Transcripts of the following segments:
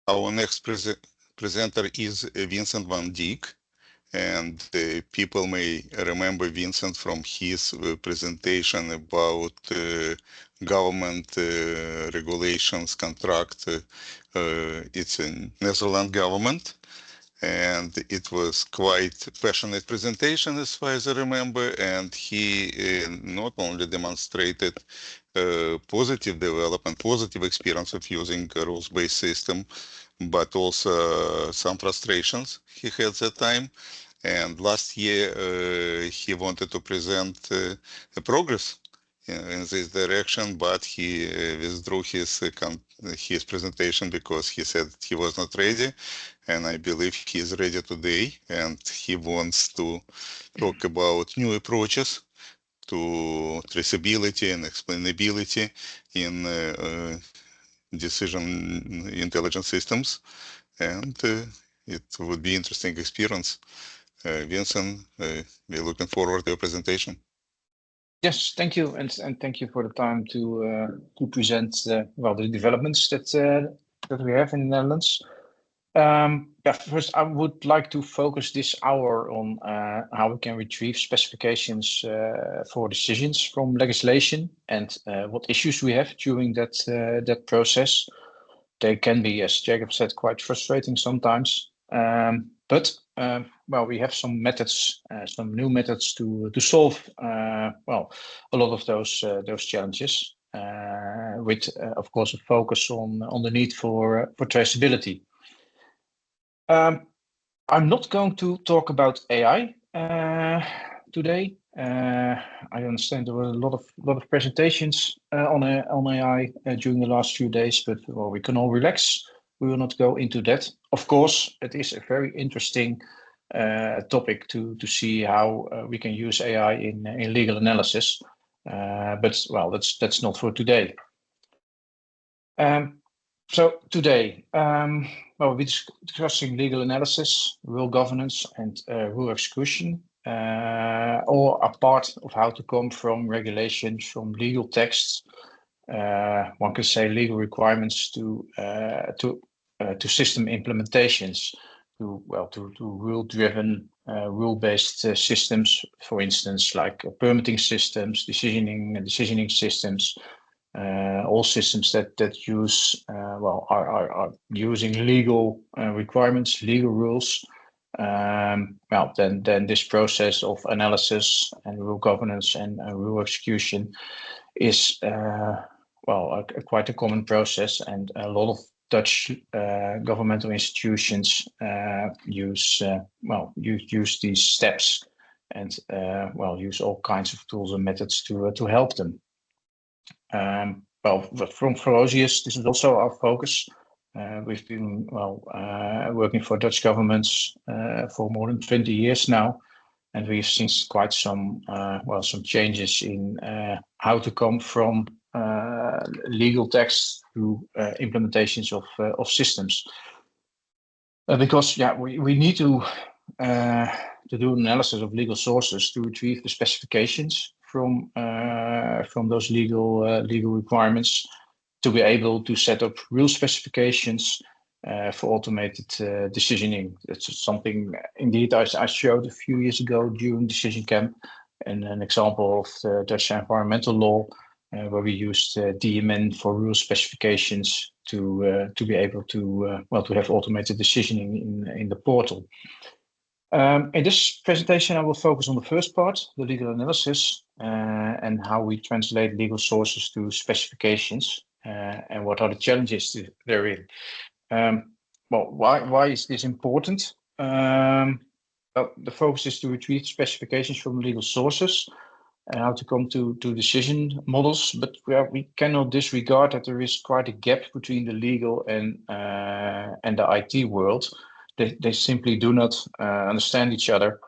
Our next presenter is Vincent van Dijk, and people may remember Vincent from his presentation about government regulations contract. It's a Netherlands government, and it was quite passionate presentation as far as I remember, and he not only demonstrated positive development, positive experience of using a rules-based system, but also some frustrations he had that time. And last year, he wanted to present the progress in this direction, but he withdrew his presentation because he said he was not ready. And I believe he is ready today, and he wants to talk about new approaches to traceability and explainability in decision intelligence systems, and it would be interesting experience. Vincent, we're looking forward to your presentation. Yes, thank you, and thank you for the time to present well the developments that we have in the Netherlands. Yeah, first I would like to focus this hour on how we can retrieve specifications for decisions from legislation and what issues we have during that process. They can be, as Jacob said, quite frustrating sometimes. But well, we have some methods, some new methods to solve well a lot of those challenges. With of course a focus on the need for traceability. I'm not going to talk about AI today. I understand there were a lot of presentations on AI during the last few days, but well, we can all relax. We will not go into that. Of course, it is a very interesting topic to see how we can use AI in legal analysis. But well, that's not for today. So today, well, we'll be discussing legal analysis, rule governance, and rule execution, all are part of how to come from regulations, from legal texts, one could say legal requirements to system implementations, to rule-driven, rule-based systems, for instance, like permitting systems, decisioning systems. All systems that use well are using legal requirements, legal rules. Well, then this process of analysis and rule governance and rule execution is well quite a common process, and a lot of Dutch governmental institutions use these steps and well use all kinds of tools and methods to help them. Well, from Ferocious, this is also our focus. We've been working for Dutch governments for more than 20 years now, and we've seen quite some changes in how to come from legal text to implementations of systems. Because yeah, we need to do an analysis of legal sources to retrieve the specifications from those legal requirements, to be able to set up real specifications for automated decisioning. That's something indeed I showed a few years ago during DecisionCAMP, and an example of the Dutch environmental law where we used DMN for rule specifications to be able to to have automated decisioning in the portal. In this presentation, I will focus on the first part, the legal analysis, and how we translate legal sources to specifications, and what are the challenges therein. Well, why is this important? Well, the focus is to retrieve specifications from legal sources and how to come to decision models, but we cannot disregard that there is quite a gap between the legal and the IT world. They simply do not understand each other,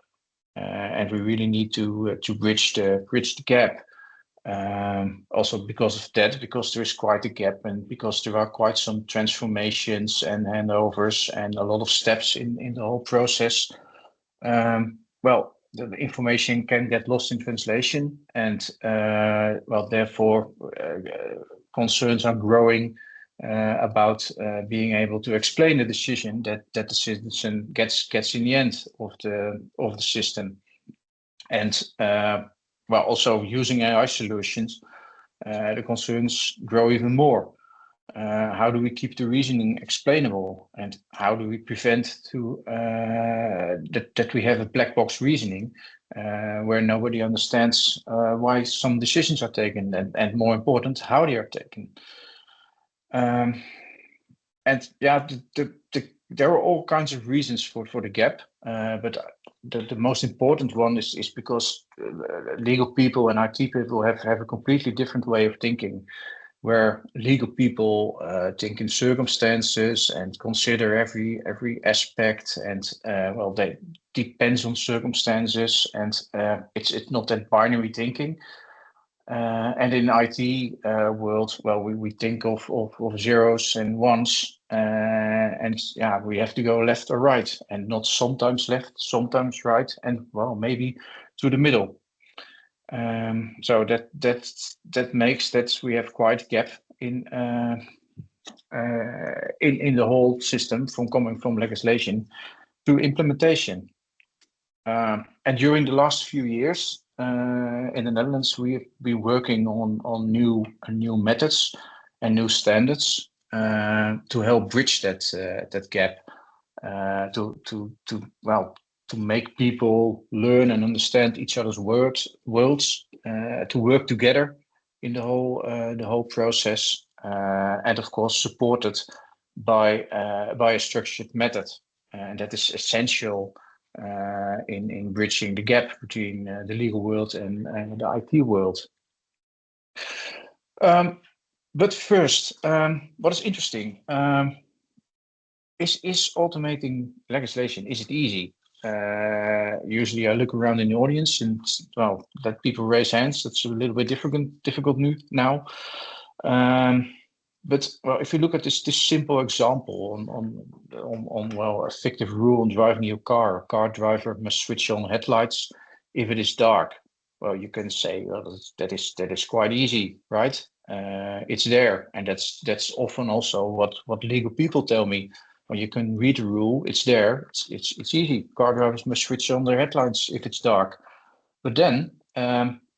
and we really need to bridge the gap. Also because of that, because there is quite a gap, and because there are quite some transformations and handovers and a lot of steps in the whole process. Well, the information can get lost in translation, and well, therefore concerns are growing about being able to explain the decision that the citizen gets in the end of the system. And well, also using AI solutions, the concerns grow even more. How do we keep the reasoning explainable, and how do we prevent that we have a black box reasoning where nobody understands why some decisions are taken, and more important, how they are taken. And yeah, there are all kinds of reasons for the gap, but the most important one is because legal people and IT people have a completely different way of thinking, where legal people think in circumstances and consider every aspect, and well, they depends on circumstances, and it's not that binary thinking. And in IT world, well, we think of zeros and ones, and yeah, we have to go left or right, and not sometimes left, sometimes right, and well, maybe to the middle. So that makes that we have quite a gap in the whole system, from coming from legislation to implementation. And during the last few years in the Netherlands, we've been working on new methods and new standards to help bridge that gap, to make people learn and understand each other's worlds, to work together in the whole process, and of course supported by a structured method, and that is essential in bridging the gap between the legal world and the IT world. But first, what is interesting, is automating legislation, is it easy? Usually I look around in the audience and, well, let people raise hands. That's a little bit difficult now. But well, if you look at this simple example on well, a fictive rule on driving your car, a car driver must switch on headlights if it is dark. Well, you can say, well, that is quite easy, right? It's there, and that's often also what legal people tell me. Well, you can read the rule; it's there. It's easy. Car drivers must switch on their headlights if it's dark. But then,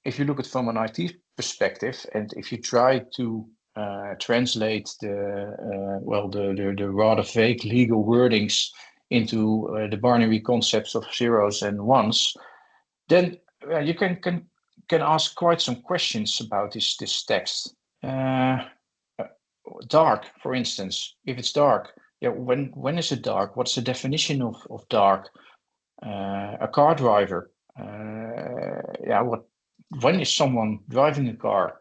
if you look at it from an IT perspective, and if you try to translate the rather vague legal wordings into the binary concepts of zeros and ones, then you can ask quite some questions about this text. Dark, for instance, if it's dark, yeah, when is it dark? What's the definition of dark? A car driver, yeah, when is someone driving a car?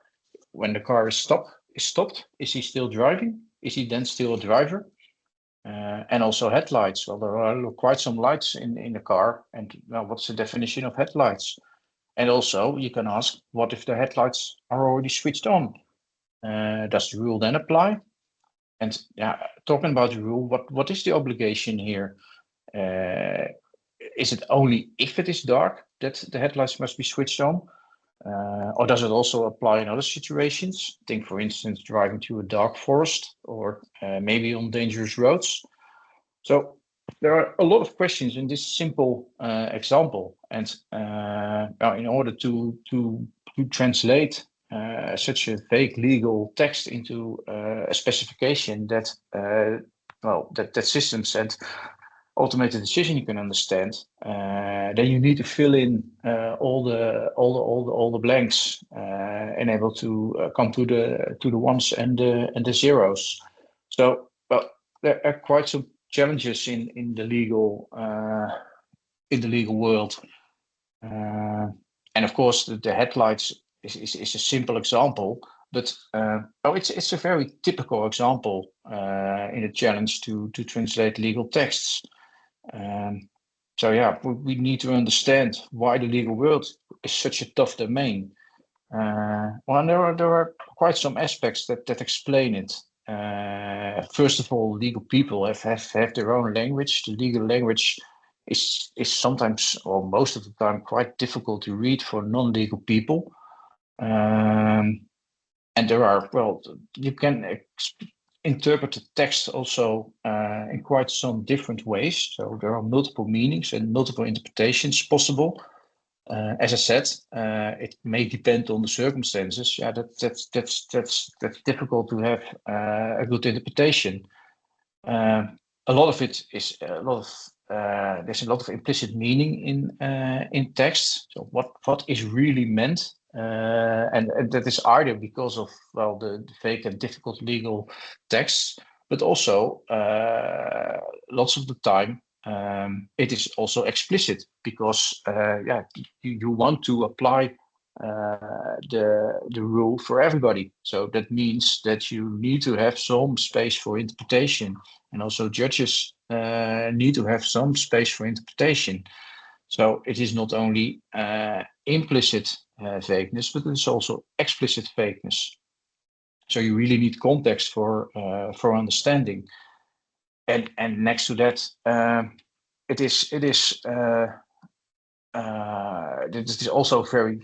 When the car is stopped, is he still driving? Is he then still a driver? And also headlights. Well, there are quite some lights in the car, and well, what's the definition of headlights? And also, you can ask, what if the headlights are already switched on? Does the rule then apply? And yeah, talking about the rule, what is the obligation here? Is it only if it is dark that the headlights must be switched on? Or does it also apply in other situations? Think, for instance, driving through a dark forest, or maybe on dangerous roads. So there are a lot of questions in this simple example, and in order to translate such a vague legal text into a specification that that systems and automated decision you can understand, then you need to fill in all the blanks and able to come to the ones and the zeros. So well, there are quite some challenges in the legal world, and of course the headlights is a simple example, but it's a very typical example in a challenge to translate legal texts. So yeah, we need to understand why the legal world is such a tough domain. Well, there are quite some aspects that explain it. First of all, legal people have their own language. The legal language is sometimes, or most of the time, quite difficult to read for non-legal people. And there are, well, you can interpret the text also in quite some different ways. So there are multiple meanings and multiple interpretations possible. As I said, it may depend on the circumstances. Yeah, that's difficult to have a good interpretation. A lot of it is there's a lot of implicit meaning in text. So what is really meant, and that is either because of the vague and difficult legal texts, but also lots of the time it is also explicit because you want to apply the rule for everybody. So that means that you need to have some space for interpretation, and also judges need to have some space for interpretation. So it is not only implicit vagueness, but it's also explicit vagueness. So you really need context for understanding. And next to that, it is also very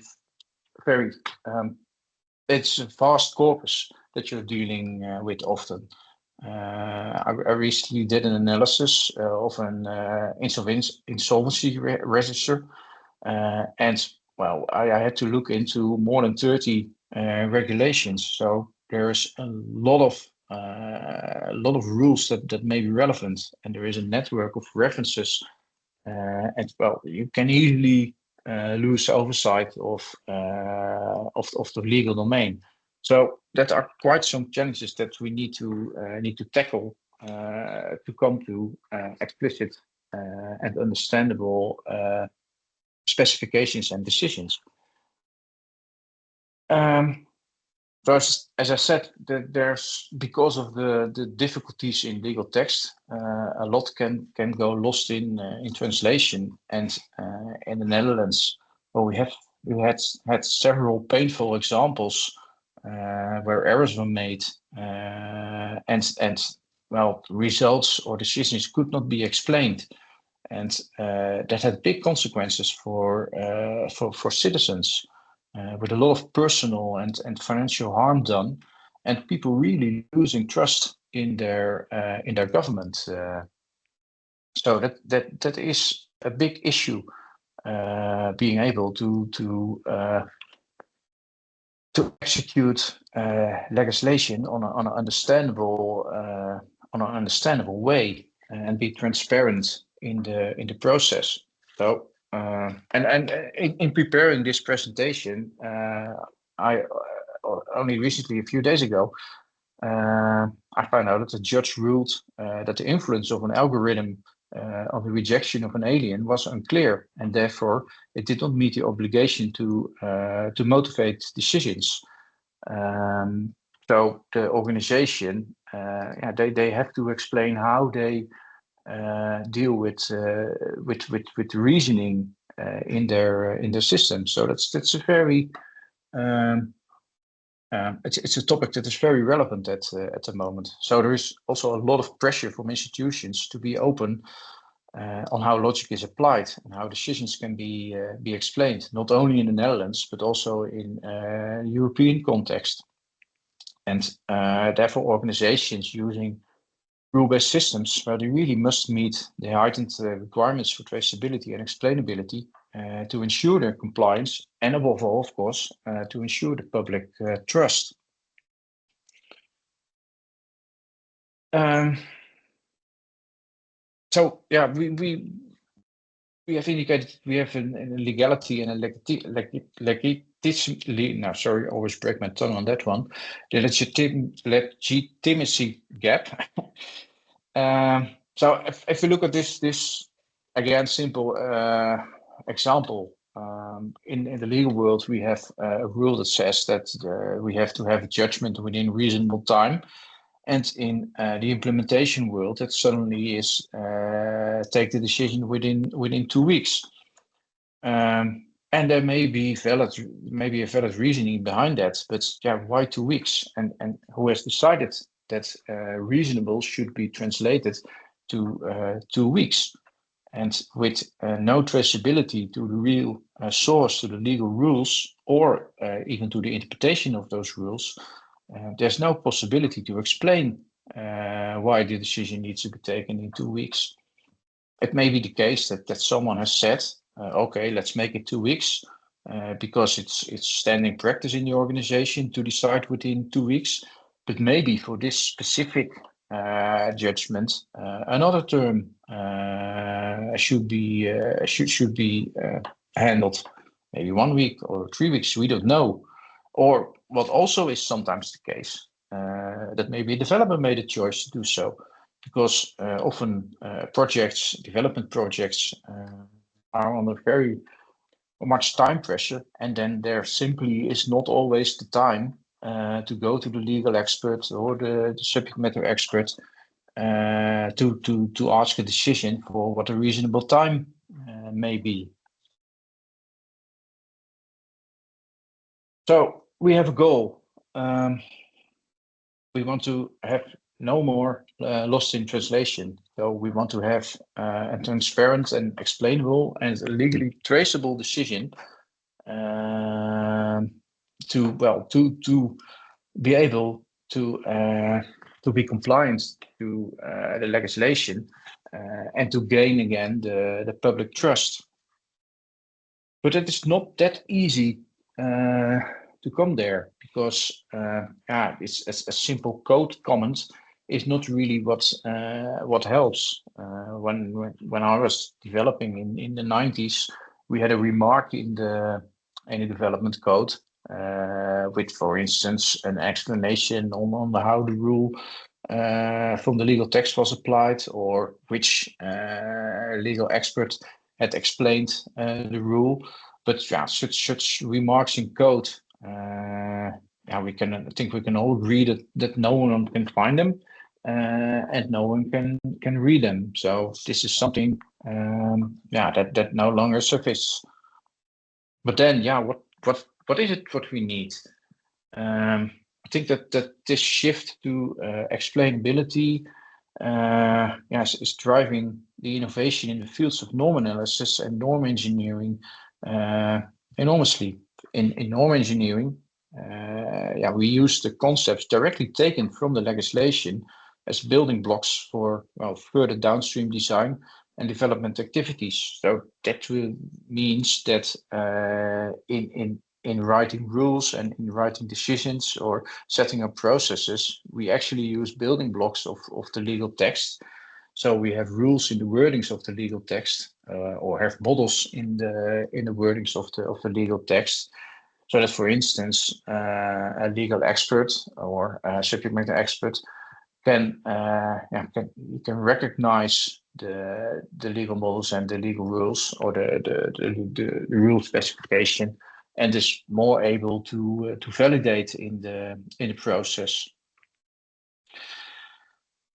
it's a vast corpus that you're dealing with often. I recently did an analysis of an insolvency register, and well, I had to look into more than 30 regulations. So there's a lot of rules that may be relevant, and there is a network of references, and well, you can easily lose oversight of the legal domain. So that are quite some challenges that we need to tackle to come to explicit and understandable specifications and decisions. So as I said, there's because of the difficulties in legal text, a lot can go lost in translation. And in the Netherlands, well, we had several painful examples where errors were made, and well, results or decisions could not be explained, and that had big consequences for citizens. With a lot of personal and financial harm done, and people really losing trust in their government. So that is a big issue. Being able to execute legislation on an understandable way and be transparent in the process. So. And in preparing this presentation, I only recently, a few days ago, I found out that the judge ruled that the influence of an algorithm on the rejection of an alien was unclear, and therefore it did not meet the obligation to motivate decisions. So the organization, they have to explain how they deal with reasoning in their system. So that's a very it's a topic that is very relevant at the moment. So there is also a lot of pressure from institutions to be open on how logic is applied and how decisions can be explained, not only in the Netherlands but also in European context. And therefore, organizations using rule-based systems, where they really must meet the heightened requirements for traceability and explainability to ensure their compliance, and above all, of course, to ensure the public trust. So yeah, we have indicated we have a legality and a always break my tongue on that one. The legitimacy gap. So if you look at this again, simple example, in the legal world, we have a rule that says that we have to have a judgment within reasonable time. And in the implementation world, that suddenly is take the decision within 2 weeks. And there may be a valid reasoning behind that, but yeah, why 2 weeks? And who has decided that reasonable should be translated to 2 weeks? And with no traceability to the real source, to the legal rules, or even to the interpretation of those rules, there's no possibility to explain why the decision needs to be taken in 2 weeks. It may be the case that someone has said, okay, let's make it 2 weeks because it's standing practice in the organization to decide within 2 weeks. But maybe for this specific judgment, another term should be handled. Maybe 1 week or 3 weeks, we don't know. Or what also is sometimes the case, that maybe a developer made a choice to do so, because often development projects are under very much time pressure, and then there simply is not always the time to go to the legal expert or the subject matter expert to ask a decision for what a reasonable time may be. So we have a goal. We want to have no more lost in translation. So we want to have a transparent and explainable and legally traceable decision to be able to be compliant to the legislation and to gain again the public trust. But it is not that easy to come there, because it's a simple code comment is not really what helps. When I was developing in the 90s, we had a remark in the development code with, for instance, an explanation on how the rule from the legal text was applied, or which legal expert had explained the rule. But yeah, such remarks in code, I think we can all agree that no one can find them, and no one can read them. So this is something, that no longer suffices. But then, what is it what we need? I think that this shift to explainability is driving the innovation in the fields of norm analysis and norm engineering enormously. In norm engineering, we use the concepts directly taken from the legislation as building blocks for further downstream design and development activities. So that means that in writing rules and in writing decisions or setting up processes, we actually use building blocks of the legal text. So we have rules in the wordings of the legal text, or have models in the wordings of the legal text. So that, for instance, a legal expert or a subject matter expert can recognize the legal models and the legal rules, or the rule specification, and is more able to validate in the process.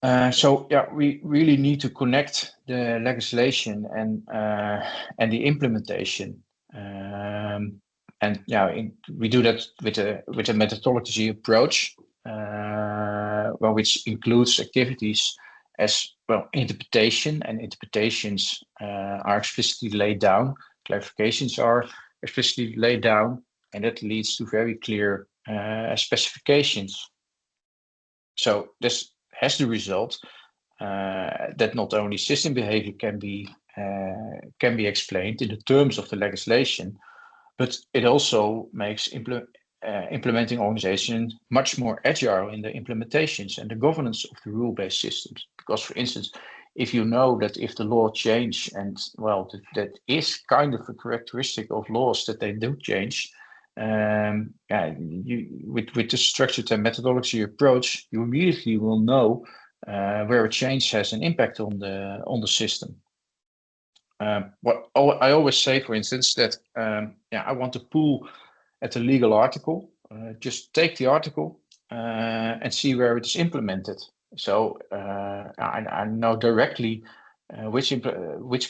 We really need to connect the legislation and the implementation, we do that with a methodology approach, which includes activities as well. Interpretation and interpretations are explicitly laid down. Clarifications are explicitly laid down, and that leads to very clear specifications. So this has the result that not only system behavior can be explained in the terms of the legislation, but it also makes implementing organizations much more agile in the implementations and the governance of the rule-based systems. Because, for instance, if you know that if the law change, and that is kind of a characteristic of laws that they do change, with the structured and methodology approach, you immediately will know where a change has an impact on the system. What I always say, for instance, that I want to pull at a legal article, just take the article and see where it is implemented. So I know directly which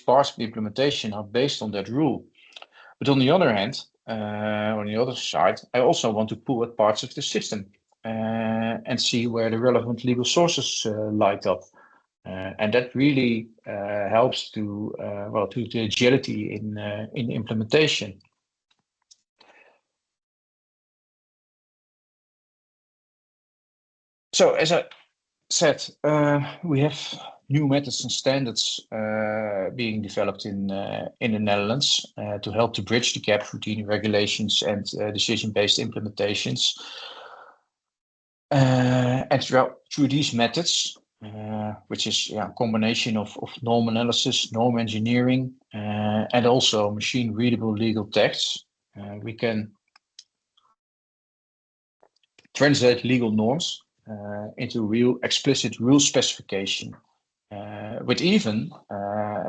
parts of the implementation are based on that rule. But on the other hand, on the other side, I also want to pull at parts of the system and see where the relevant legal sources light up. And that really helps to the agility in implementation. So as I said, we have new methods and standards being developed in the Netherlands to help to bridge the gap between regulations and decision-based implementations. And through these methods, which is a combination of norm analysis, norm engineering, and also machine-readable legal texts, we can translate legal norms into real explicit rule specification, with even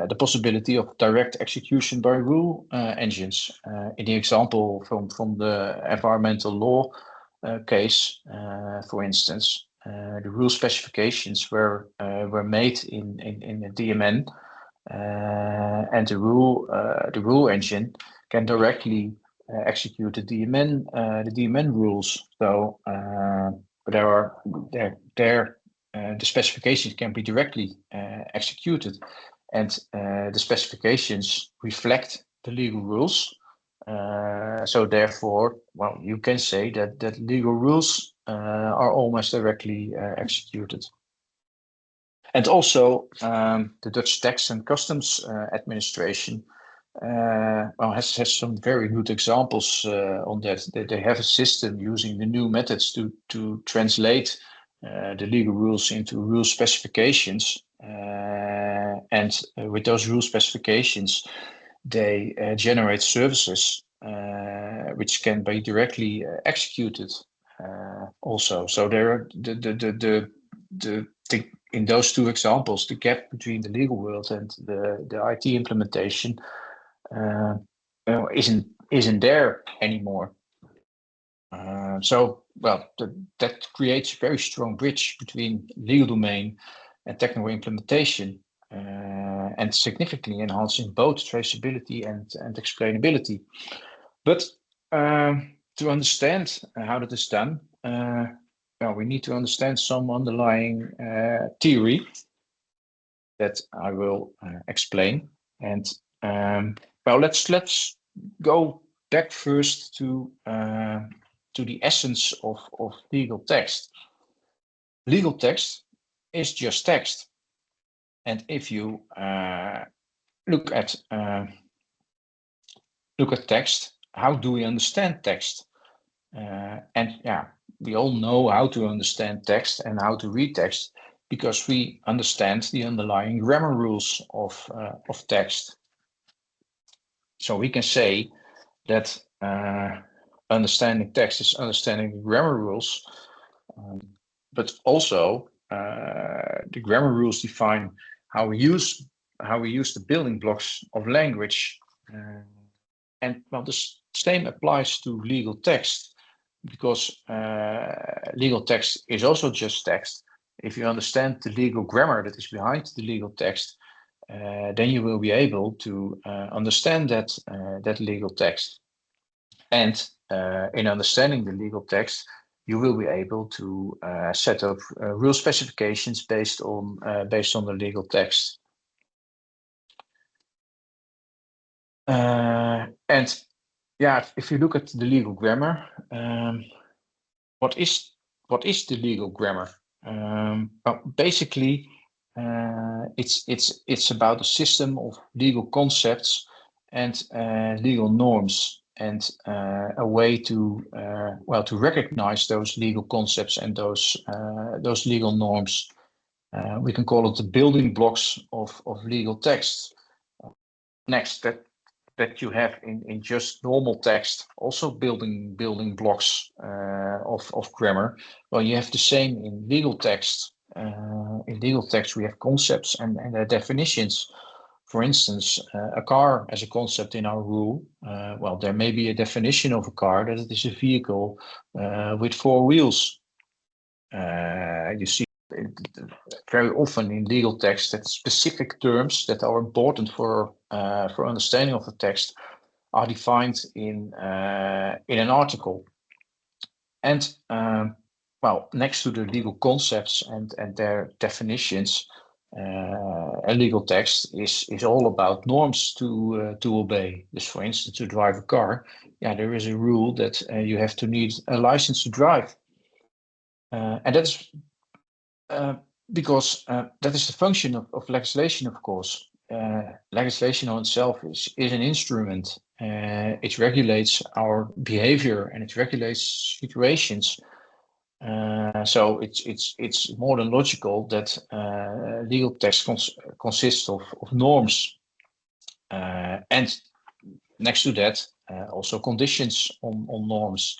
the possibility of direct execution by rule engines. In the example from the environmental law case, for instance, the rule specifications were made in the DMN, and the rule engine can directly execute the DMN rules. So the specifications can be directly executed, and the specifications reflect the legal rules. So therefore, well, you can say that legal rules are almost directly executed. And also, the Dutch Tax and Customs Administration has some very good examples on that. They have a system using the new methods to translate the legal rules into rule specifications. And with those rule specifications, they generate services which can be directly executed also. So there are in those two examples, the gap between the legal world and the IT implementation isn't there anymore. So, well, that creates a very strong bridge between legal domain and technical implementation, and significantly enhancing both traceability and explainability. But to understand how that is done, well, we need to understand some underlying theory that I will explain. And well, let's go back first to the essence of legal text. Legal text is just text, and if you look at text, how do we understand text? And yeah, we all know how to understand text and how to read text because we understand the underlying grammar rules of text. So we can say that understanding text is understanding the grammar rules, but also the grammar rules define how we use the building blocks of language. And well, the same applies to legal text, because legal text is also just text. If you understand the legal grammar that is behind the legal text, then you will be able to understand that legal text. And in understanding the legal text, you will be able to set up rule specifications based on the legal text. And yeah, if you look at the legal grammar, what is the legal grammar? Well, basically, it's about a system of legal concepts and legal norms, and a way to to recognize those legal concepts and those legal norms. We can call it the building blocks of legal text. Next, that you have in just normal text, also building blocks of grammar. Well, you have the same in legal text. In legal text, we have concepts and their definitions. For instance, a car as a concept in our rule. Well, there may be a definition of a car that it is a vehicle with 4 wheels. You see very often in legal text that specific terms that are important for understanding of the text are defined in an article. And well, next to the legal concepts and their definitions, a legal text is all about norms to obey. Just for instance, to drive a car, yeah, there is a rule that you have to need a license to drive, and that's because that is the function of legislation, of course. Legislation on itself is an instrument. It regulates our behavior and it regulates situations. So it's more than logical that legal text consists of norms, and next to that, also conditions on norms.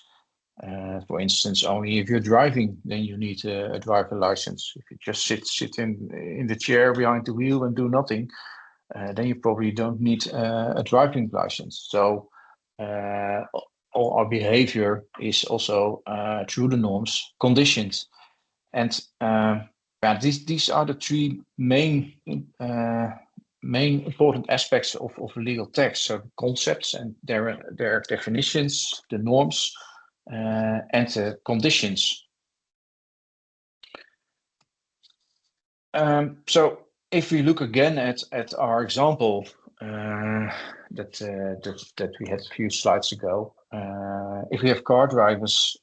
For instance, only if you're driving, then you need a driver license. If you just sit in the chair behind the wheel and do nothing, then you probably don't need a driving license. So all our behavior is also through the norms conditioned. And these are the three main important aspects of legal text. So concepts and their definitions, the norms, and the conditions. So if we look again at our example that we had a few slides ago, if we have car drivers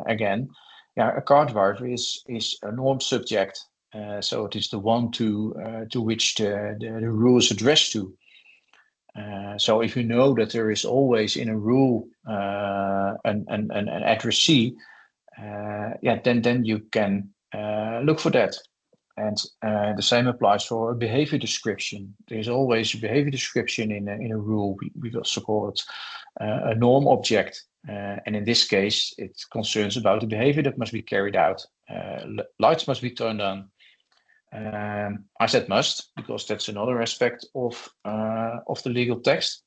again, a car driver is a norm subject. So it is the one to which the rule is addressed to. So if you know that there is always in a rule an addressee, then you can look for that. And the same applies for a behavior description. There's always a behavior description in a rule. We also call it a norm object. And in this case, it concerns about the behavior that must be carried out. Lights must be turned on. I said must, because that's another aspect of the legal text.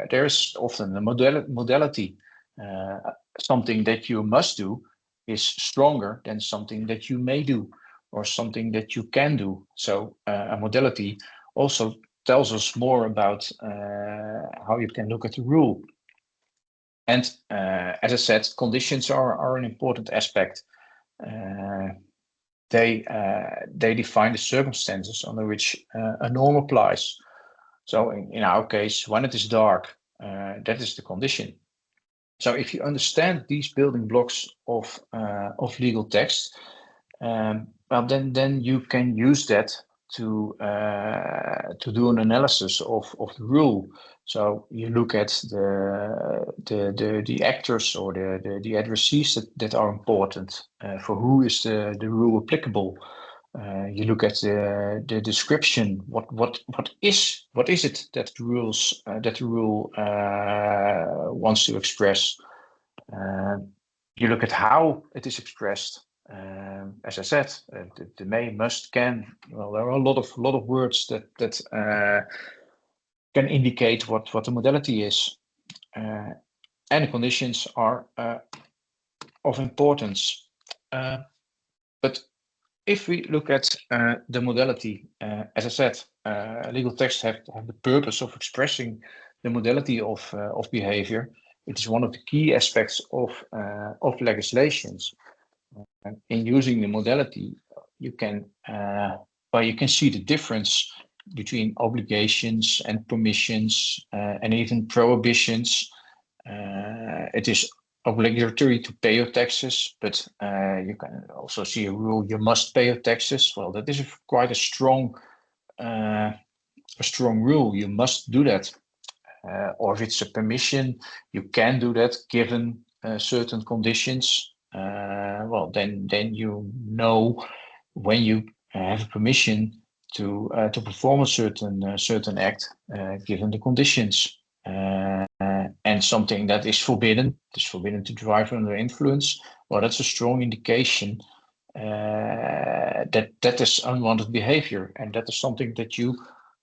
There's often a modality. Something that you must do is stronger than something that you may do or something that you can do. So a modality also tells us more about how you can look at the rule. And as I said, conditions are an important aspect. They define the circumstances under which a norm applies. So in our case, when it is dark, that is the condition. So if you understand these building blocks of legal text, well, then you can use that to do an analysis of the rule. So you look at the actors or the addressees that are important. For who is the rule applicable? You look at the description. What is it that the rule wants to express? You look at how it is expressed. As I said, the may, must, can. Well, there are a lot of words that can indicate what the modality is, and the conditions are of importance. But if we look at the modality, as I said, legal texts have the purpose of expressing the modality of behavior. It is one of the key aspects of legislations. In using the modality, you can see the difference between obligations and permissions and even prohibitions. It is obligatory to pay your taxes, but you can also see a rule: you must pay your taxes. Well, that is quite a strong rule. You must do that. Or if it's a permission, you can do that given certain conditions. Well, then you know when you have a permission to perform a certain act given the conditions. And something that is forbidden to drive under influence. Well, that's a strong indication that is unwanted behavior, and that is something that you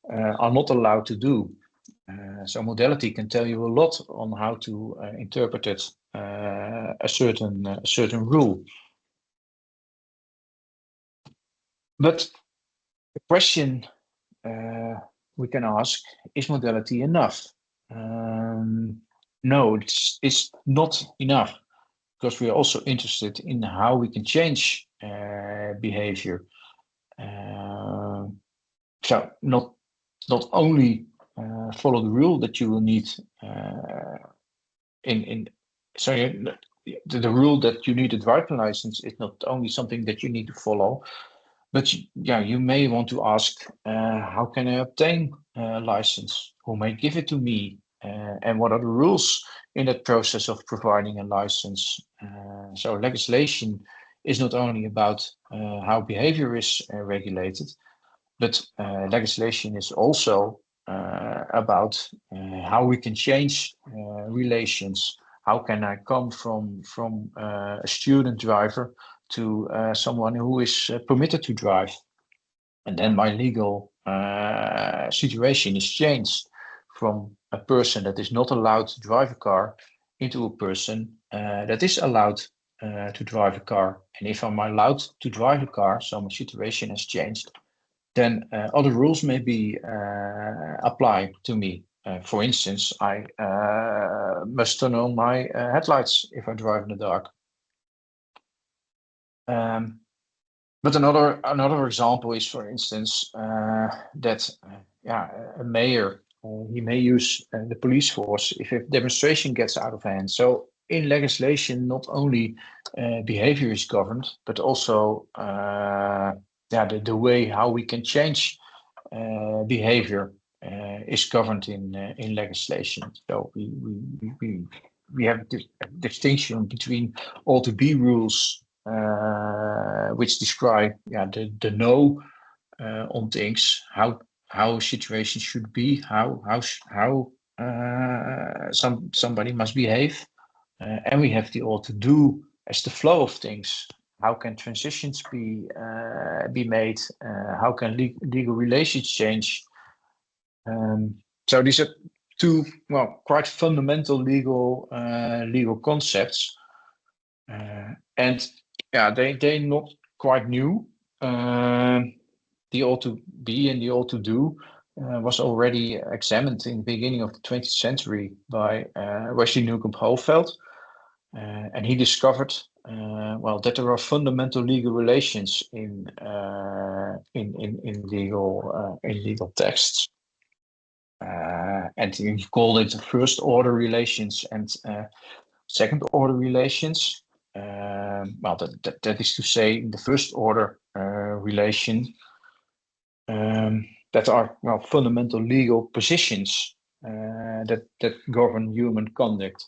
are not allowed to do. So modality can tell you a lot on how to interpret it, a certain rule. But the question we can ask: is modality enough? No, it's not enough, because we are also interested in how we can change behavior. So not only follow the rule that you will need the rule that you need a driving license is not only something that you need to follow, But you may want to ask, how can I obtain a license? Who may give it to me? And what are the rules in that process of providing a license? So legislation is not only about how behavior is regulated, but legislation is also about how we can change relations. How can I come from a student driver to someone who is permitted to drive? And then my legal situation is changed from a person that is not allowed to drive a car into a person that is allowed to drive a car. And if I'm allowed to drive a car, so my situation has changed, then other rules may be applied to me. For instance, I must turn on my headlights if I drive in the dark. But another example is, for instance, that a mayor he may use the police force if a demonstration gets out of hand. So in legislation, not only behavior is governed, but also the way how we can change behavior is governed in legislation. So we have a distinction between all to be rules, which describe the know on things, how situations should be, how somebody must behave, and we have the all to do as the flow of things. How can transitions be made? How can legal relations change? So these are two quite fundamental legal concepts, and they're not quite new. The all to be and the all to do was already examined in the beginning of the 20th century by Wesley Newcomb Hofeld, and he discovered that there are fundamental legal relations in legal texts, and he called it first order relations and second order relations. That is to say, in the first order relation, that are fundamental legal positions that govern human conduct.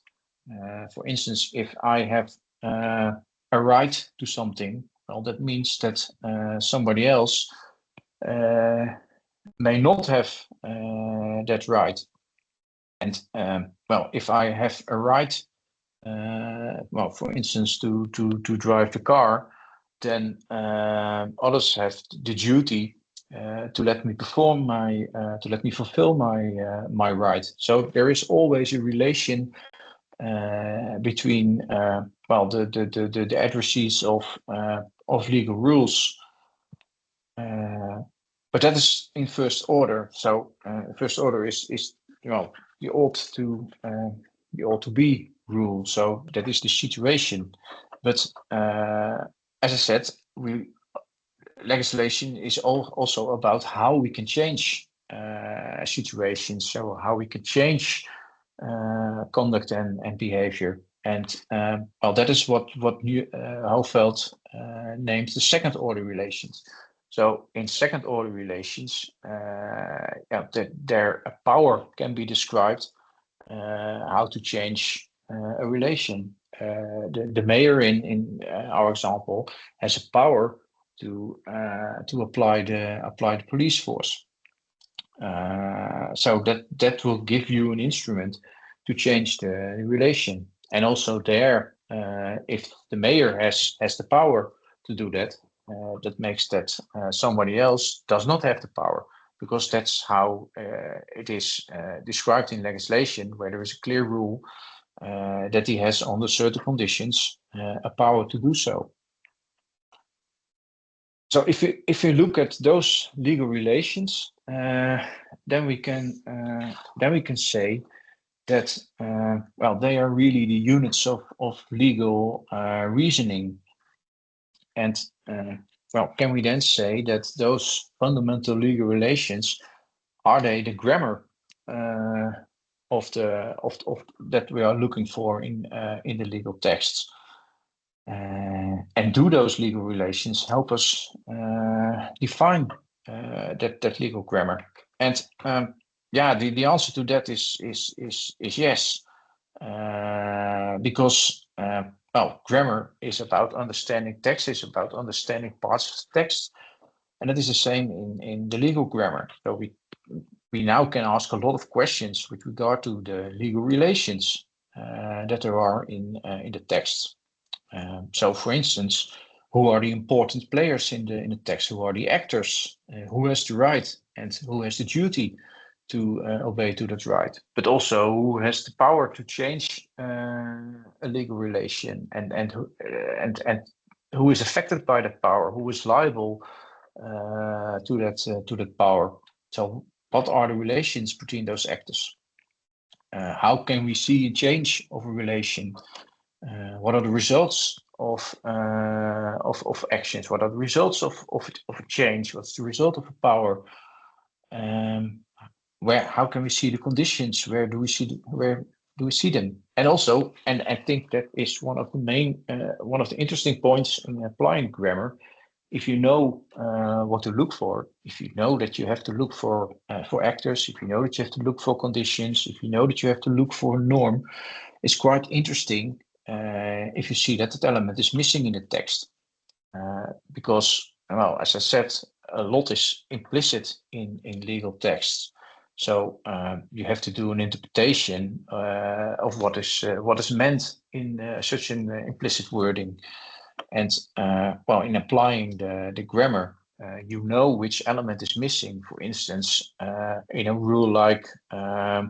For instance, if I have a right to something, that means that somebody else may not have that right. And if I have a right, for instance, to drive the car, then others have the duty to let me perform to let me fulfill my right. So there is always a relation between the addressees of legal rules. But that is in first order. So first order is the ought to be rule. So that is the situation. But as I said, legislation is also about how we can change situations. So how we can change conduct and behavior. And that is what Hofeld named the second order relations. So in second order relations, their power can be described how to change a relation. The mayor in our example has a power to apply the police force. So that will give you an instrument to change the relation. And also there, if the mayor has the power to do that, that makes that somebody else does not have the power, because that's how it is described in legislation, where there is a clear rule that he has, under certain conditions, a power to do so. So if you look at those legal relations, then we can say that they are really the units of legal reasoning. And can we then say that those fundamental legal relations are they the grammar of that we are looking for in the legal texts? And do those legal relations help us define that legal grammar? And yeah, the answer to that is yes, because well, grammar is about understanding text, is about understanding parts of the text, and that is the same in the legal grammar. So we now can ask a lot of questions with regard to the legal relations that there are in the text. So, for instance, who are the important players in the text? Who are the actors? Who has the right and who has the duty to obey to that right? But also, who has the power to change a legal relation, and who is affected by that power? Who is liable to that power? So, what are the relations between those actors? How can we see a change of a relation? What are the results of actions? What are the results of a change? What's the result of a power? How can we see the conditions? Where do we see them? And also, and I think that is one of the interesting points in applying grammar. If you know what to look for, if you know that you have to look for actors, if you know that you have to look for conditions, if you know that you have to look for a norm, it's quite interesting if you see that element is missing in the text. Because, well, as I said, a lot is implicit in legal texts. So you have to do an interpretation of what is meant in such an implicit wording. And well, in applying the grammar, you know which element is missing. For instance, in a rule like the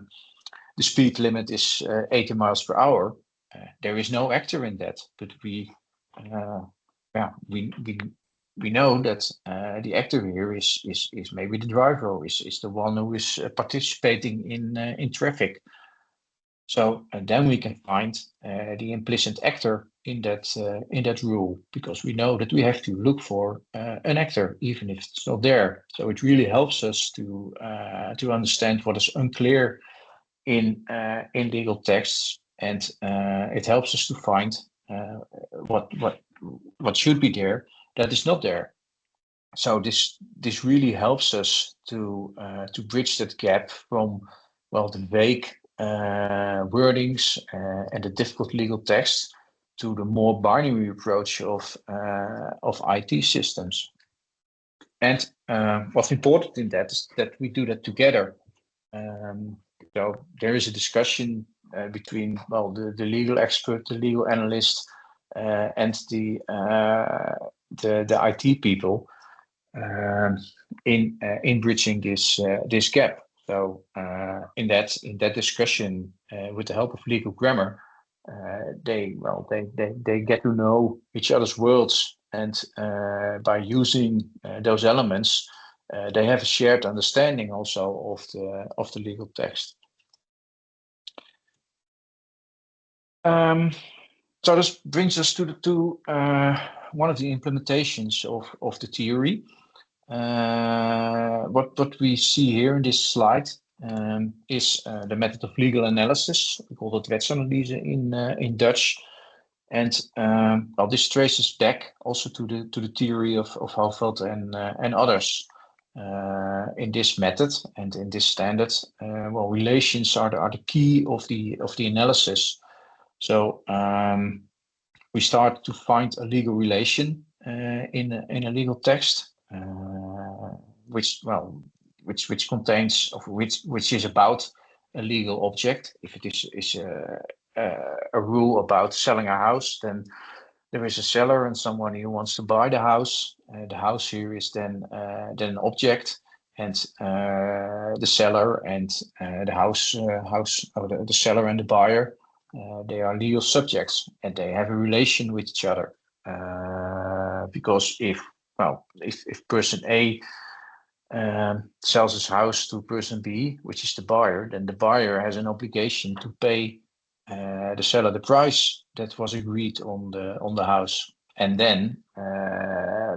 speed limit is 80 miles per hour, there is no actor in that, but we know that the actor here is maybe the driver, or is the one who is participating in traffic. So then we can find the implicit actor in that rule, because we know that we have to look for an actor even if it's not there. So it really helps us to understand what is unclear in legal texts, and it helps us to find what should be there that is not there. So this really helps us to bridge that gap from, well, the vague wordings and the difficult legal text to the more binary approach of IT systems. And what's important in that is that we do that together. So there is a discussion between, well, the legal expert, the legal analyst, and the IT people in bridging this gap. So in that discussion, with the help of legal grammar, they get to know each other's worlds, and by using those elements, they have a shared understanding also of the legal text. So this brings us to one of the implementations of the theory. What we see here in this slide is the method of legal analysis. We call it wetsanalyse in Dutch. And well, this traces back also to the theory of Hofeld and others in this method and in this standard. Well, relations are the key of the analysis. So we start to find a legal relation in a legal text, which contains, of which is about a legal object. If it is a rule about selling a house, then there is a seller and someone who wants to buy the house. The house here is then an object, and the seller and the house, or the seller and the buyer, they are legal subjects, and they have a relation with each other. Because if person A sells his house to person B, which is the buyer, then the buyer has an obligation to pay the seller the price that was agreed on the house. And then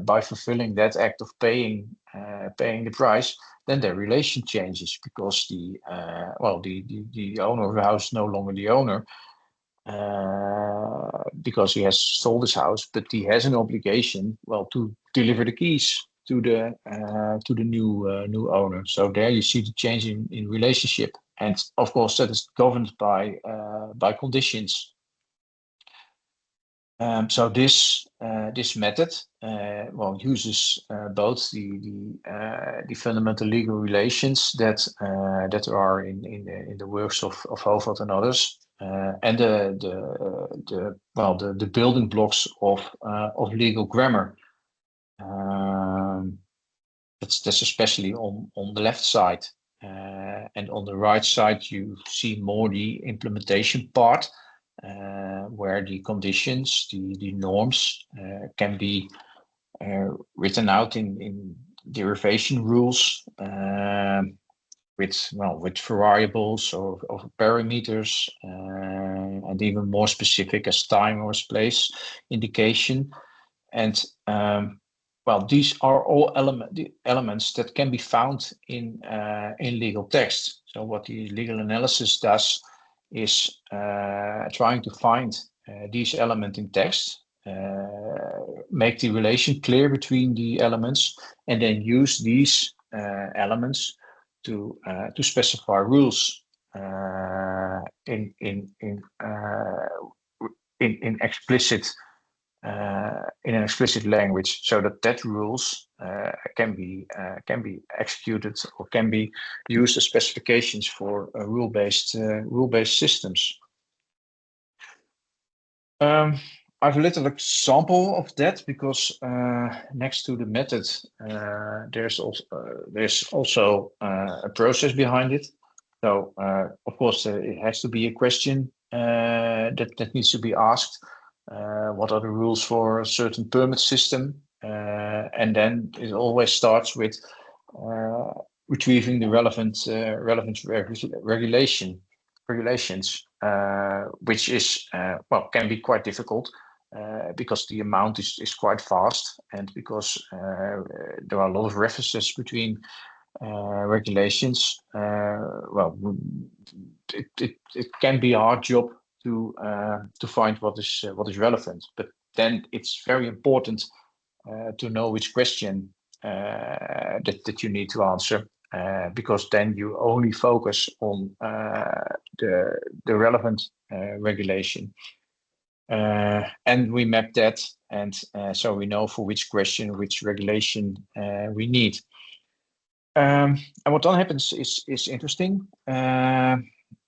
by fulfilling that act of paying the price, then their relation changes, because the owner of the house is no longer the owner, because he has sold his house, but he has an obligation, well, to deliver the keys to the new owner. So there you see the change in relationship, and of course that is governed by conditions. So this method uses both the fundamental legal relations that are in the works of Hofeld and others, and the building blocks of legal grammar. That's especially on the left side, and on the right side you see more the implementation part, where the conditions, the norms, can be written out in derivation rules, with variables or parameters, and even more specific as time or place indication. And these are all elements that can be found in legal text. So what the legal analysis does is trying to find these elements in text, make the relation clear between the elements, and then use these elements to specify rules in explicit in an explicit language, so that rules can be executed or can be used as specifications for rule-based systems. I have a little example of that because next to the method, there's also a process behind it. So of course it has to be a question that needs to be asked. What are the rules for a certain permit system? And then it always starts with retrieving the relevant regulations, which is can be quite difficult because the amount is quite vast, and because there are a lot of references between regulations. It can be a hard job to find what is relevant, but then it's very important to know which question that you need to answer, because then you only focus on the relevant regulation, and we map that, and so we know for which question which regulation we need. And what then happens is interesting.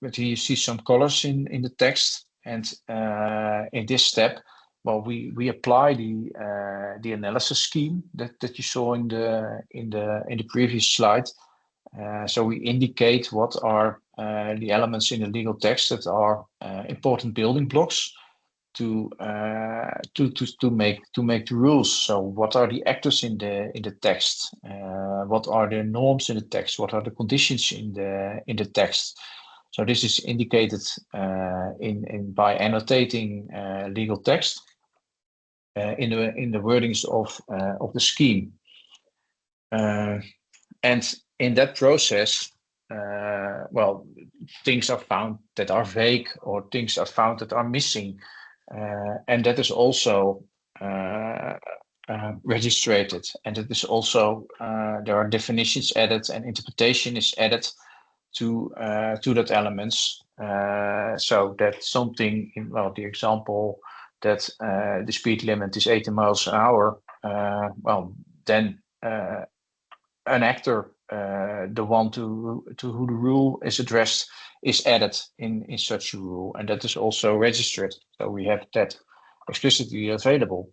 But here you see some colors in the text, and in this step, we apply the analysis scheme that you saw in the previous slide. So we indicate what are the elements in the legal text that are important building blocks to make the rules. So what are the actors in the text? What are the norms in the text? What are the conditions in the text? So this is indicated by annotating legal text in the wordings of the scheme. And in that process, things are found that are vague, or things are found that are missing, and that is also registered, and it is also there are definitions added and interpretation is added to that elements, so that something in the example that the speed limit is 80 miles an hour, then an actor, the one to who the rule is addressed, is added in such a rule, and that is also registered. So we have that explicitly available.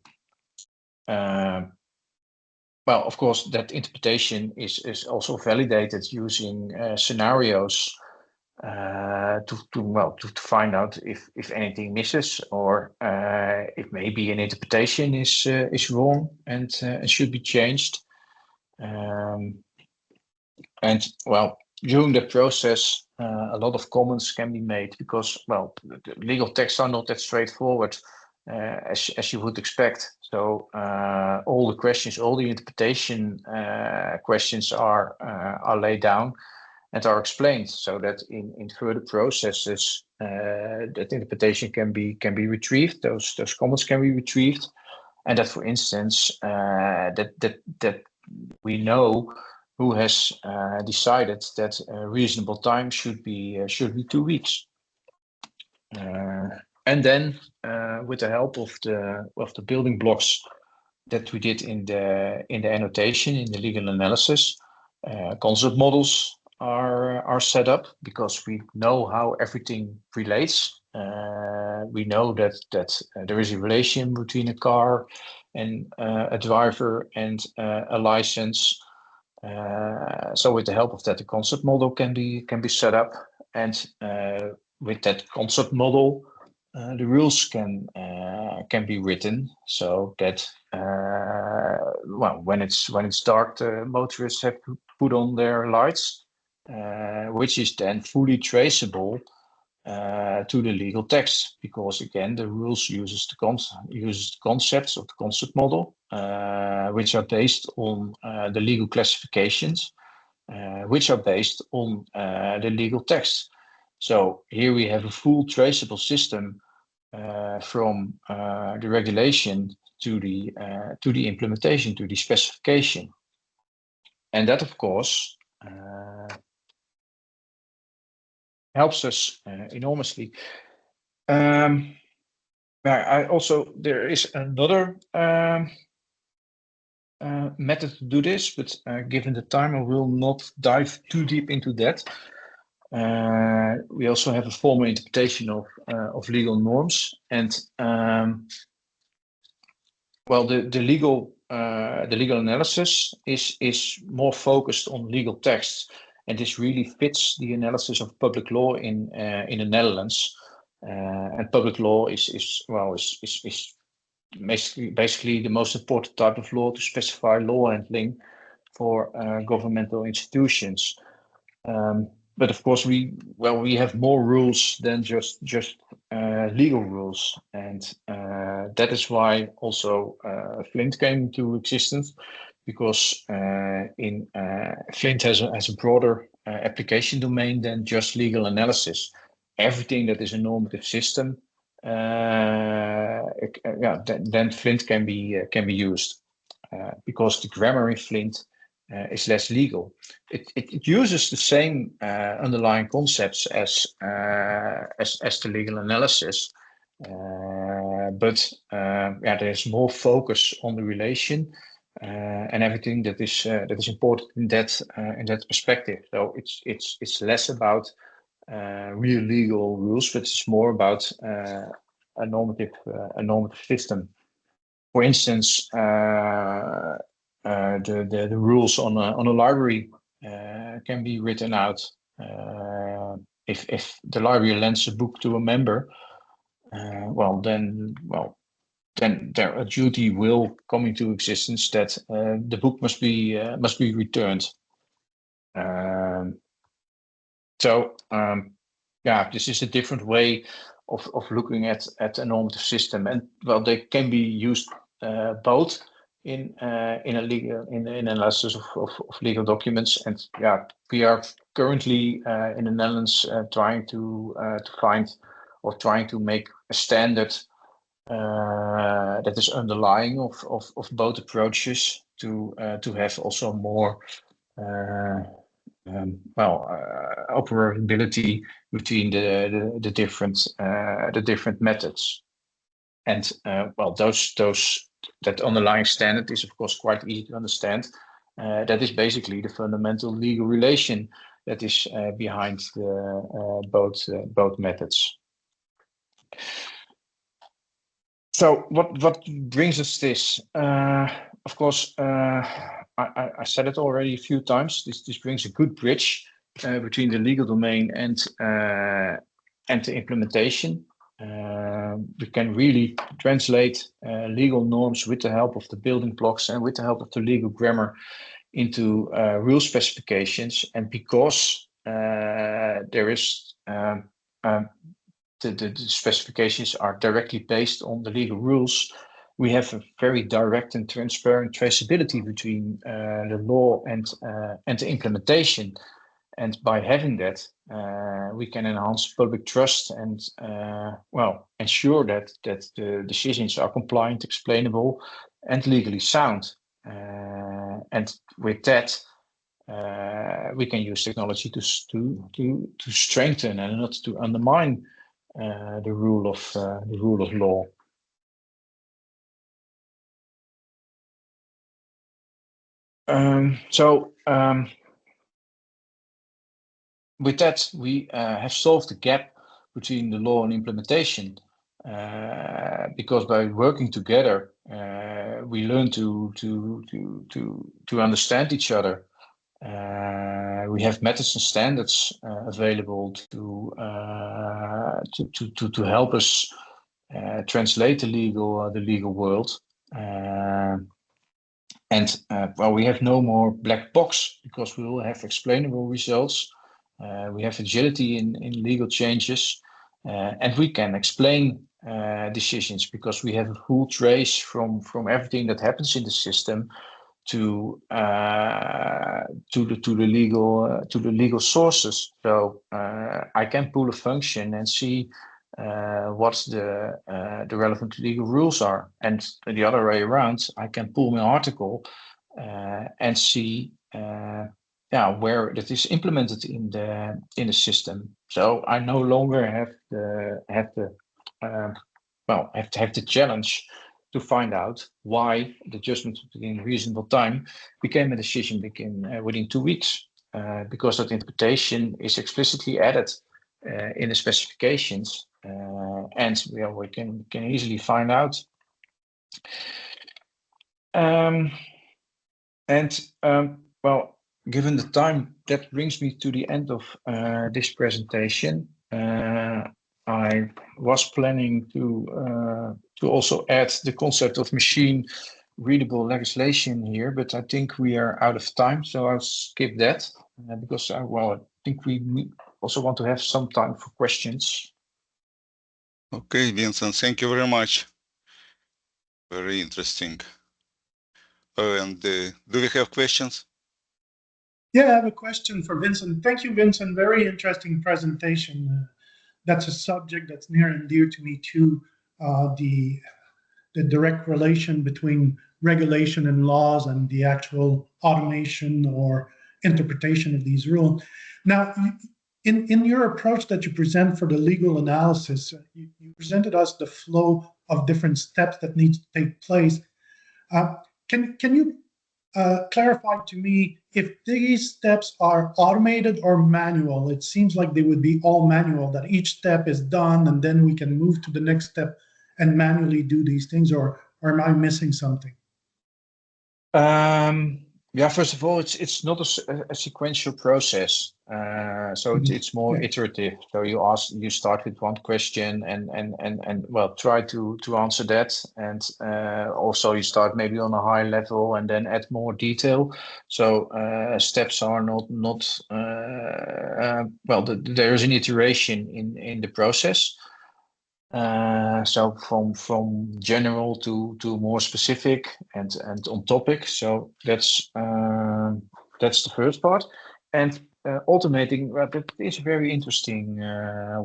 Of course, that interpretation is also validated using scenarios to find out if anything misses, or if maybe an interpretation is wrong and should be changed. And during the process, a lot of comments can be made, because the legal texts are not that straightforward as you would expect. So all the questions, all the interpretation questions are laid down and are explained, so that in further processes that interpretation can be retrieved. Those comments can be retrieved, and that, for instance, that we know who has decided that a reasonable time should be 2 weeks. And then, with the help of the building blocks that we did in the annotation, in the legal analysis, concept models are set up because we know how everything relates. We know that there is a relation between a car and a driver and a license. So with the help of that, the concept model can be set up, and with that concept model, the rules can be written so that well, when it's dark, the motorists have to put on their lights, which is then fully traceable to the legal text, because again the rules uses the concepts of the concept model, which are based on the legal classifications, which are based on the legal text. So here we have a full traceable system from the regulation to the implementation, to the specification, and that of course helps us enormously. I also, there is another method to do this, but given the time, I will not dive too deep into that. We also have a formal interpretation of legal norms, and well, the legal analysis is more focused on legal texts, and this really fits the analysis of public law in the Netherlands. And public law is basically the most important type of law to specify law handling for governmental institutions. But of course, we have more rules than just legal rules, and that is why also Flint came into existence, because Flint has a broader application domain than just legal analysis. Everything that is a normative system, then Flint can be used, because the grammar in Flint is less legal. It uses the same underlying concepts as the legal analysis, but there's more focus on the relation and everything that is important in that perspective. So it's less about real legal rules, but it's more about a normative system. For instance, the rules on a library can be written out. If the library lends a book to a member, then a duty will come into existence that the book must be returned. This is a different way of looking at a normative system, and well, they can be used both in analysis of legal documents, and we are currently in the Netherlands trying to find or trying to make a standard that is underlying of both approaches to have also more operability between the different methods, and that underlying standard is of course quite easy to understand. That is basically the fundamental legal relation that is behind both methods. So what brings us this? Of course, I said it already a few times. This brings a good bridge between the legal domain and the implementation. We can really translate legal norms with the help of the building blocks and with the help of the legal grammar into rule specifications. And because there is the specifications are directly based on the legal rules, we have a very direct and transparent traceability between the law and the implementation. And by having that, we can enhance public trust and ensure that the decisions are compliant, explainable, and legally sound. And with that, we can use technology to strengthen and not to undermine the rule of law. With that, we have solved the gap between the law and implementation, because by working together, we learn to understand each other. We have methods and standards available to help us translate the legal world. We have no more black box, because we will have explainable results. We have agility in legal changes, and we can explain decisions, because we have a full trace from everything that happens in the system to the legal sources. So I can pull a function and see what the relevant legal rules are, and the other way around, I can pull my article and see where that is implemented in the system. So I no longer have the challenge to find out why the judgment within reasonable time became a decision within 2 weeks, because that interpretation is explicitly added in the specifications, and we can easily find out. Given the time, that brings me to the end of this presentation. I was planning to also add the concept of machine readable legislation here, but I think we are out of time, so I'll skip that because I think we also want to have some time for questions. Okay, Vincent, thank you very much. Very interesting. And do we have questions? Yeah, I have a question for Vincent. Thank you, Vincent. Very interesting presentation. That's a subject that's near and dear to me too. The direct relation between regulation and laws and the actual automation or interpretation of these rules. Now, in your approach that you present for the legal analysis, you presented us the flow of different steps that need to take place. Can you clarify to me if these steps are automated or manual? It seems like they would be all manual, that each step is done and then we can move to the next step and manually do these things, or am I missing something? First of all, it's not a sequential process, so it's more iterative. So you start with one question and try to answer that, and also you start maybe on a high level and then add more detail. So steps are not there is an iteration in the process. So from general to more specific and on topic. So that's the first part. And automating, that is a very interesting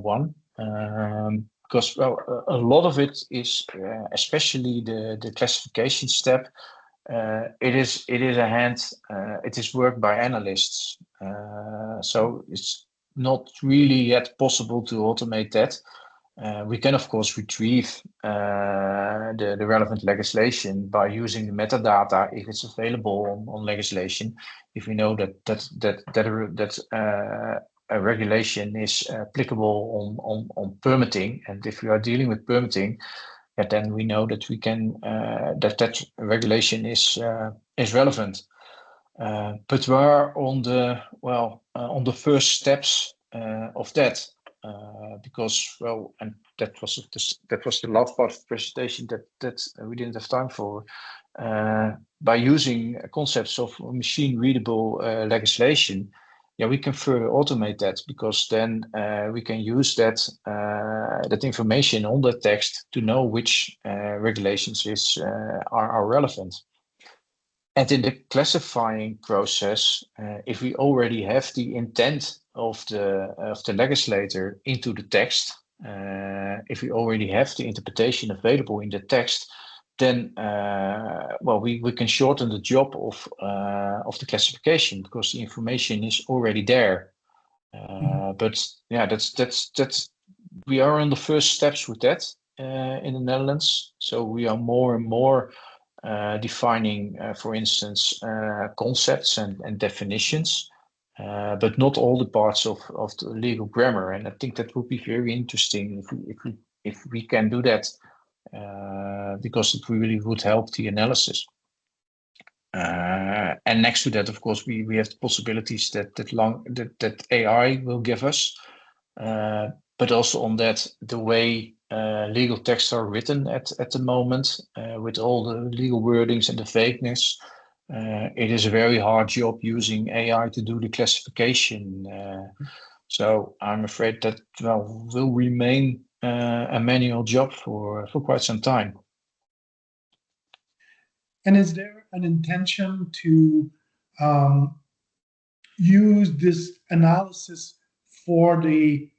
one, because a lot of it is, especially the classification step. It is work by analysts. So it's not really yet possible to automate that. We can, of course, retrieve the relevant legislation by using the metadata if it's available on legislation. If we know that a regulation is applicable on permitting, and if we are dealing with permitting, then we know that we can that regulation is relevant. But we're on the first steps of that. Because and that was the last part of the presentation that we didn't have time for. By using concepts of machine readable legislation, we can further automate that, because then we can use that information on the text to know which regulations are relevant. And in the classifying process, if we already have the intent of the legislator into the text, if we already have the interpretation available in the text, then well, we can shorten the job of the classification because the information is already there. But yeah, that's we are on the first steps with that in the Netherlands. So we are more and more defining, for instance, concepts and definitions, but not all the parts of the legal grammar. And I think that would be very interesting if we can do that, because it really would help the analysis. And next to that, of course, we have the possibilities that AI will give us, but also on that the way legal texts are written at the moment, with all the legal wordings and the vagueness. It is a very hard job using AI to do the classification. So I'm afraid that will remain a manual job for quite some time. And is there an intention to use this analysis for the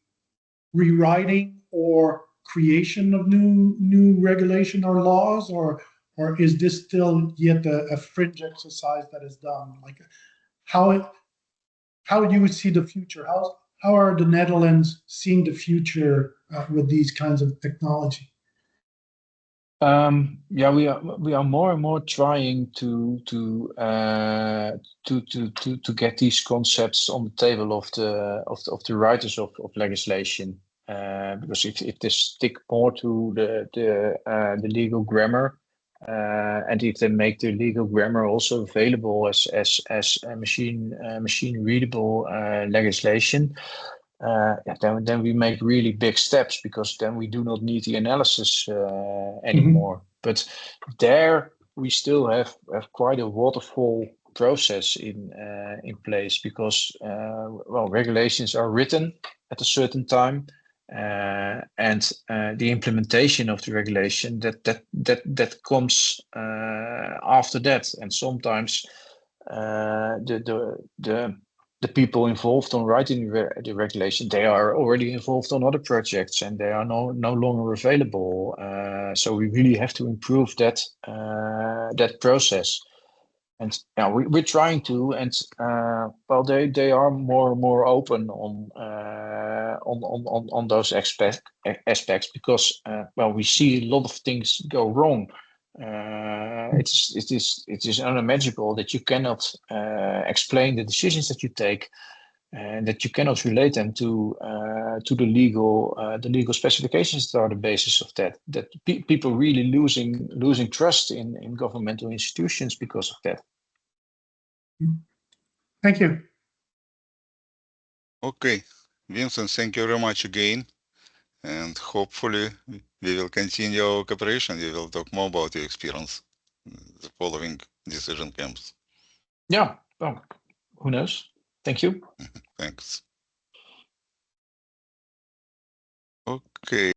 rewriting or creation of new regulation or laws, or is this still yet a fringe exercise that is done? Like how do you see the future? How are the Netherlands seeing the future with these kinds of technology? Yeah, we are more and more trying to get these concepts on the table of the writers of legislation, because if they stick more to the legal grammar, and if they make the legal grammar also available as a machine readable legislation. Then we make really big steps, because then we do not need the analysis anymore. But there we still have quite a waterfall process in place, because regulations are written at a certain time, and the implementation of the regulation that comes after that, and sometimes the people involved on writing the regulation, they are already involved on other projects and they are no longer available. So we really have to improve that process. And yeah, we're trying to, and they are more and more open on those aspects, because we see a lot of things go wrong. It is unimaginable that you cannot explain the decisions that you take, and that you cannot relate them to the legal specifications that are the basis of that. That people really losing trust in governmental institutions because of that. Thank you. Okay, Vincent, thank you very much again. And hopefully we will continue our cooperation. We will talk more about your experience the following decision camps. Yeah, well, who knows? Thank you. Thanks. Okay.